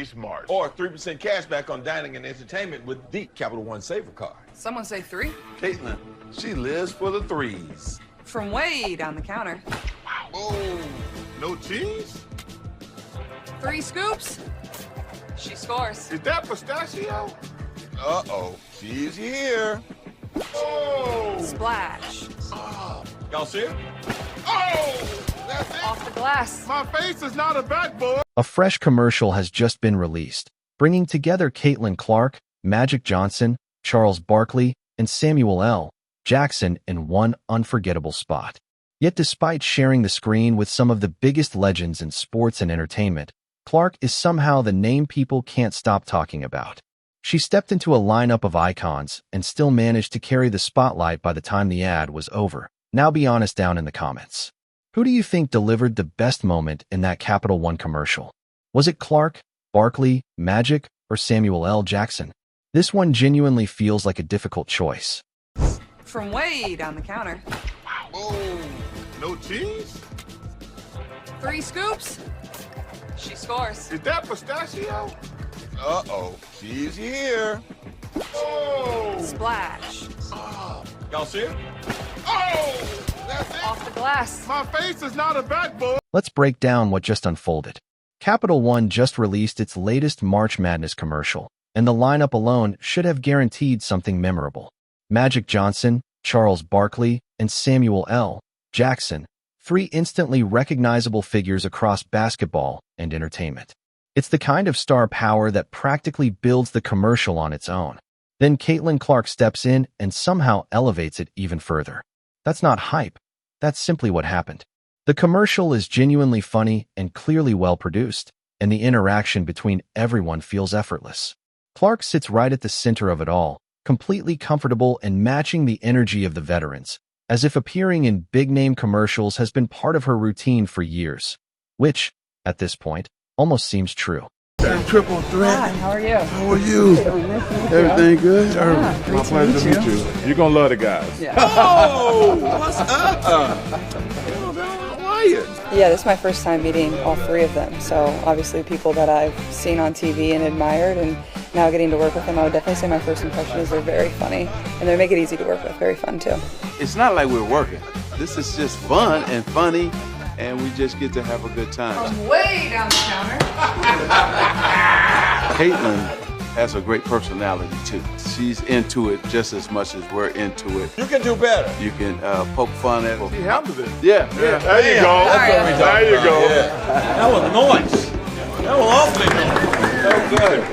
Smart. Or 3% cash back on dining and entertainment with the Capital One Saver Card. Someone say 3? Caitlin, she lives for the threes. From way down the counter. Oh, no cheese? 3 scoops? She scores. Is that pistachio? Uh-oh, she's here. Oh! Splash. Y'all see her? Oh! That's it. Off the glass. My face is not a backboard. A fresh commercial has just been released, bringing together Caitlin Clark, Magic Johnson, Charles Barkley, and Samuel L. Jackson in one unforgettable spot. Yet despite sharing the screen with some of the biggest legends in sports and entertainment, Clark is somehow the name people can't stop talking about. She stepped into a lineup of icons and still managed to carry the spotlight by the time the ad was over. Now be honest down in the comments. Who do you think delivered the best moment in that Capital One commercial? Was it Clark, Barkley, Magic, or Samuel L. Jackson? This one genuinely feels like a difficult choice. From way down the counter. Oh, no cheese? 3 scoops? She scores. Is that pistachio? Uh-oh, she's here. Oh! Splash. Y'all see her? Oh! That's it. Off the glass. My face is not a backboard. Let's break down what just unfolded. Capital One just released its latest March Madness commercial, and the lineup alone should have guaranteed something memorable. Magic Johnson, Charles Barkley, and Samuel L. Jackson, 3 instantly recognizable figures across basketball and entertainment. It's the kind of star power that practically builds the commercial on its own. Then Caitlin Clark steps in and somehow elevates it even further. That's not hype. That's simply what happened. The commercial is genuinely funny and clearly well produced, and the interaction between everyone feels effortless. Clark sits right at the center of it all, completely comfortable and matching the energy of the veterans, as if appearing in big-name commercials has been part of her routine for years, which, at this point, almost seems true. Triple threat. Hi, how are you? How are you? Everything good? My pleasure to meet you. You're going to love the guys. Yeah. Oh, what's up? How are you? Yeah, this is my first time meeting all 3 of them. So obviously people that I've seen on TV and admired, and now getting to work with them, I would definitely say my first impression is they're very funny, and they make it easy to work with. Very fun too. It's not like we're working. This is just fun and funny, and we just get to have a good time. From way down the counter. Caitlin has a great personality too. She's into it just as much as we're into it. You can do better. You can poke fun at He handled it. Yeah. There you go. That's There you go. That was noise. That was awfully noise. That was good.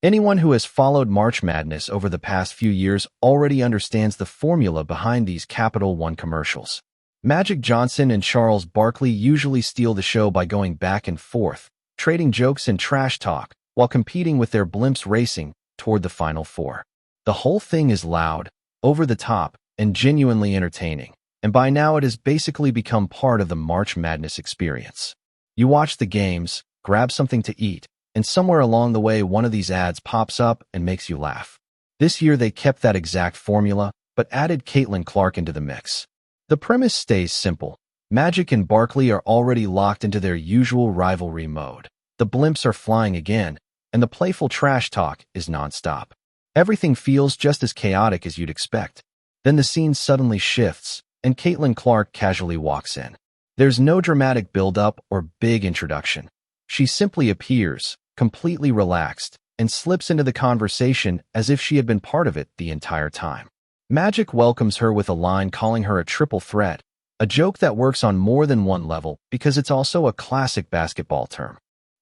Anyone who has followed March Madness over the past few years already understands the formula behind these Capital One commercials. Magic Johnson and Charles Barkley usually steal the show by going back and forth, trading jokes and trash talk, while competing with their blimps racing toward the Final Four. The whole thing is loud, over the top, and genuinely entertaining, and by now it has basically become part of the March Madness experience. You watch the games, grab something to eat, and somewhere along the way one of these ads pops up and makes you laugh. This year they kept that exact formula, but added Caitlin Clark into the mix. The premise stays simple. Magic and Barkley are already locked into their usual rivalry mode. The blimps are flying again, and the playful trash talk is nonstop. Everything feels just as chaotic as you'd expect. Then the scene suddenly shifts, and Caitlin Clark casually walks in. There's no dramatic build-up or big introduction. She simply appears, completely relaxed, and slips into the conversation as if she had been part of it the entire time. Magic welcomes her with a line calling her a triple threat, a joke that works on more than one level because it's also a classic basketball term.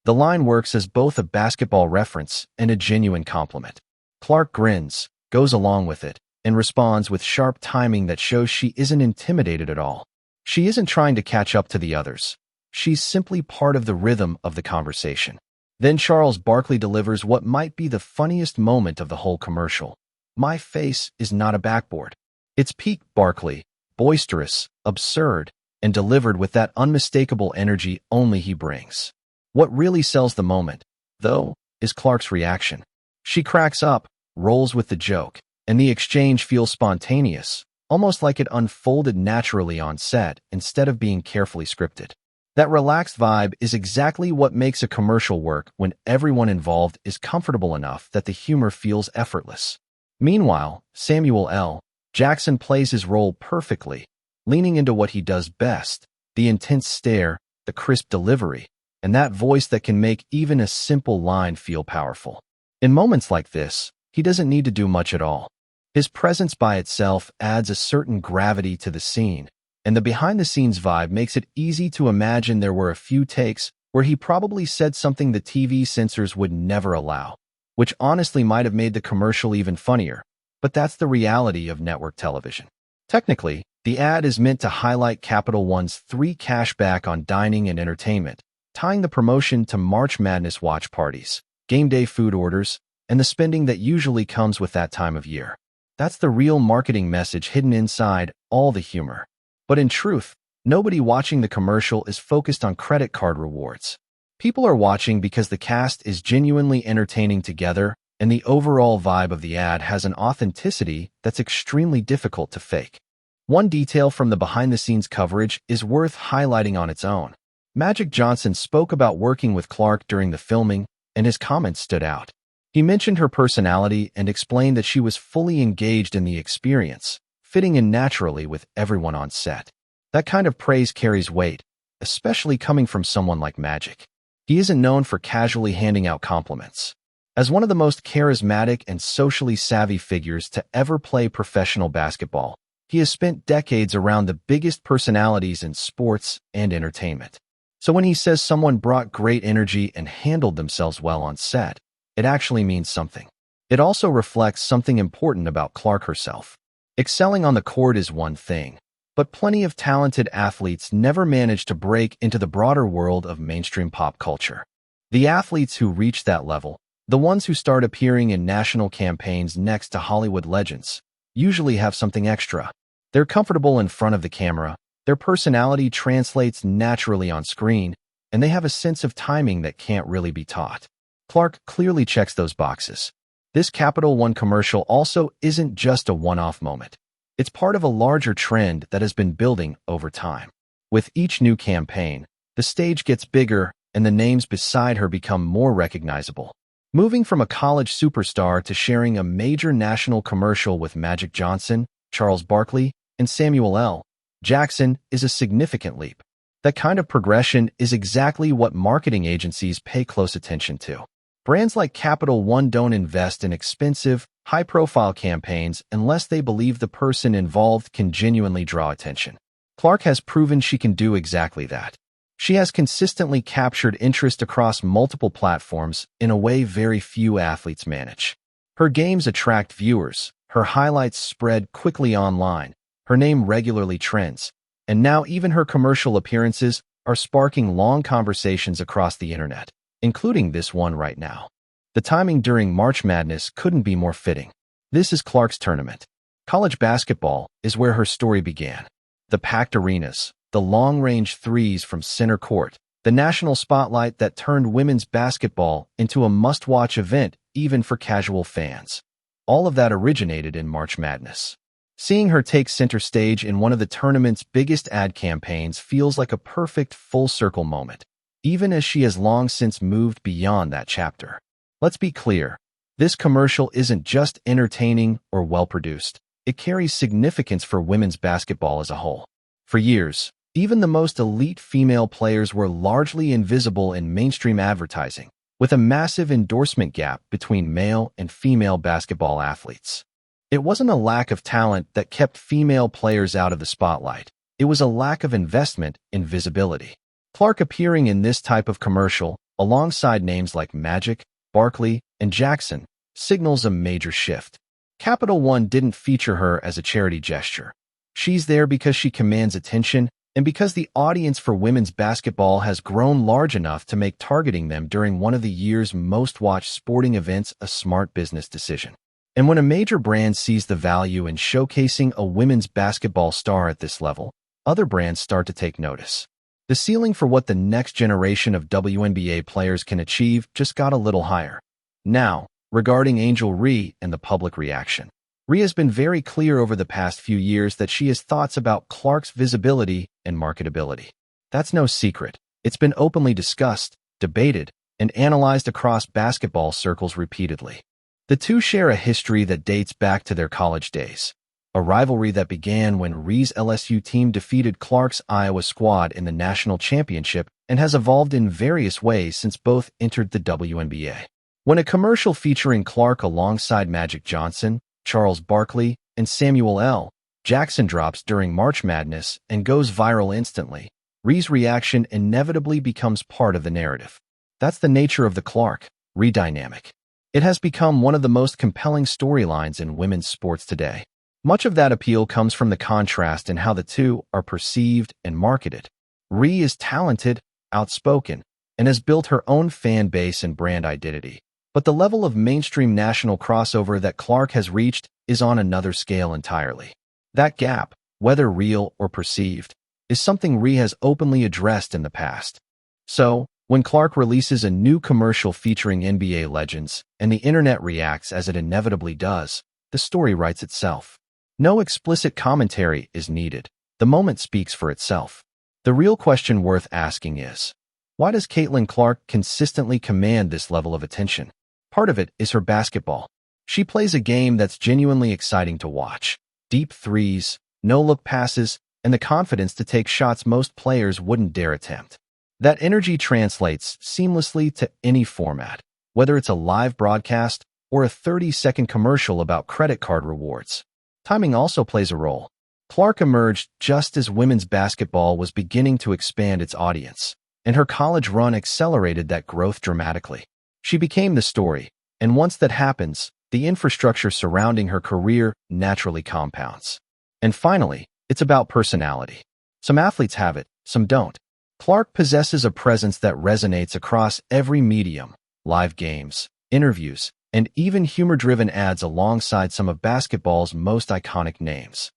The line works as both a basketball reference and a genuine compliment. Clark grins, goes along with it, and responds with sharp timing that shows she isn't intimidated at all. She isn't trying to catch up to the others. She's simply part of the rhythm of the conversation. Then Charles Barkley delivers what might be the funniest moment of the whole commercial. My face is not a backboard. It's peak Barkley, boisterous, absurd, and delivered with that unmistakable energy only he brings. What really sells the moment, though, is Clark's reaction. She cracks up, rolls with the joke, and the exchange feels spontaneous, almost like it unfolded naturally on set instead of being carefully scripted. That relaxed vibe is exactly what makes a commercial work when everyone involved is comfortable enough that the humor feels effortless. Meanwhile, Samuel L. Jackson plays his role perfectly, leaning into what he does best, the intense stare, the crisp delivery, and that voice that can make even a simple line feel powerful. In moments like this, he doesn't need to do much at all. His presence by itself adds a certain gravity to the scene, and the behind-the-scenes vibe makes it easy to imagine there were a few takes where he probably said something the TV censors would never allow, which honestly might have made the commercial even funnier, but that's the reality of network television. Technically, the ad is meant to highlight Capital One's 3 cashback on dining and entertainment, tying the promotion to March Madness watch parties, game day food orders, and the spending that usually comes with that time of year. That's the real marketing message hidden inside all the humor. But in truth, nobody watching the commercial is focused on credit card rewards. People are watching because the cast is genuinely entertaining together, and the overall vibe of the ad has an authenticity that's extremely difficult to fake. One detail from the behind-the-scenes coverage is worth highlighting on its own. Magic Johnson spoke about working with Clark during the filming, and his comments stood out. He mentioned her personality and explained that she was fully engaged in the experience, fitting in naturally with everyone on set. That kind of praise carries weight, especially coming from someone like Magic. He isn't known for casually handing out compliments. As one of the most charismatic and socially savvy figures to ever play professional basketball, he has spent decades around the biggest personalities in sports and entertainment. So when he says someone brought great energy and handled themselves well on set, it actually means something. It also reflects something important about Clark herself. Excelling on the court is one thing, but plenty of talented athletes never manage to break into the broader world of mainstream pop culture. The athletes who reach that level, the ones who start appearing in national campaigns next to Hollywood legends, usually have something extra. They're comfortable in front of the camera, their personality translates naturally on screen, and they have a sense of timing that can't really be taught. Clark clearly checks those boxes. This Capital One commercial also isn't just a one-off moment. It's part of a larger trend that has been building over time. With each new campaign, the stage gets bigger and the names beside her become more recognizable. Moving from a college superstar to sharing a major national commercial with Magic Johnson, Charles Barkley, and Samuel L. Jackson is a significant leap. That kind of progression is exactly what marketing agencies pay close attention to. Brands like Capital One don't invest in expensive, high-profile campaigns unless they believe the person involved can genuinely draw attention. Clark has proven she can do exactly that. She has consistently captured interest across multiple platforms in a way very few athletes manage. Her games attract viewers, her highlights spread quickly online, her name regularly trends, and now even her commercial appearances are sparking long conversations across the internet, including this one right now. The timing during March Madness couldn't be more fitting. This is Clark's tournament. College basketball is where her story began. The packed arenas, the long-range threes from center court, the national spotlight that turned women's basketball into a must-watch event even for casual fans. All of that originated in March Madness. Seeing her take center stage in one of the tournament's biggest ad campaigns feels like a perfect full-circle moment, even as she has long since moved beyond that chapter. Let's be clear, this commercial isn't just entertaining or well-produced. It carries significance for women's basketball as a whole. For years, even the most elite female players were largely invisible in mainstream advertising, with a massive endorsement gap between male and female basketball athletes. It wasn't a lack of talent that kept female players out of the spotlight. It was a lack of investment in visibility. Clark appearing in this type of commercial, alongside names like Magic, Barkley, and Jackson, signals a major shift. Capital One didn't feature her as a charity gesture. She's there because she commands attention and because the audience for women's basketball has grown large enough to make targeting them during one of the year's most-watched sporting events a smart business decision. And when a major brand sees the value in showcasing a women's basketball star at this level, other brands start to take notice. The ceiling for what the next generation of WNBA players can achieve just got a little higher. Now, regarding Angel Reese and the public reaction. Reese has been very clear over the past few years that she has thoughts about Clark's visibility and marketability. That's no secret. It's been openly discussed, debated, and analyzed across basketball circles repeatedly. The two share a history that dates back to their college days, a rivalry that began when Ree's LSU team defeated Clark's Iowa squad in the national championship and has evolved in various ways since both entered the WNBA. When a commercial featuring Clark alongside Magic Johnson, Charles Barkley, and Samuel L. Jackson drops during March Madness and goes viral instantly, Ree's reaction inevitably becomes part of the narrative. That's the nature of the Clark-Ree dynamic. It has become one of the most compelling storylines in women's sports today. Much of that appeal comes from the contrast in how the two are perceived and marketed. Ree is talented, outspoken, and has built her own fan base and brand identity. But the level of mainstream national crossover that Clark has reached is on another scale entirely. That gap, whether real or perceived, is something Ree has openly addressed in the past. So, when Clark releases a new commercial featuring NBA legends, and the internet reacts as it inevitably does, the story writes itself. No explicit commentary is needed. The moment speaks for itself. The real question worth asking is, why does Caitlin Clark consistently command this level of attention? Part of it is her basketball. She plays a game that's genuinely exciting to watch. Deep threes, no-look passes, and the confidence to take shots most players wouldn't dare attempt. That energy translates seamlessly to any format, whether it's a live broadcast or a 30-second commercial about credit card rewards. Timing also plays a role. Clark emerged just as women's basketball was beginning to expand its audience, and her college run accelerated that growth dramatically. She became the story, and once that happens, the infrastructure surrounding her career naturally compounds. And finally, it's about personality. Some athletes have it, some don't. Clark possesses a presence that resonates across every medium, live games, interviews, and even humor-driven ads alongside some of basketball's most iconic names.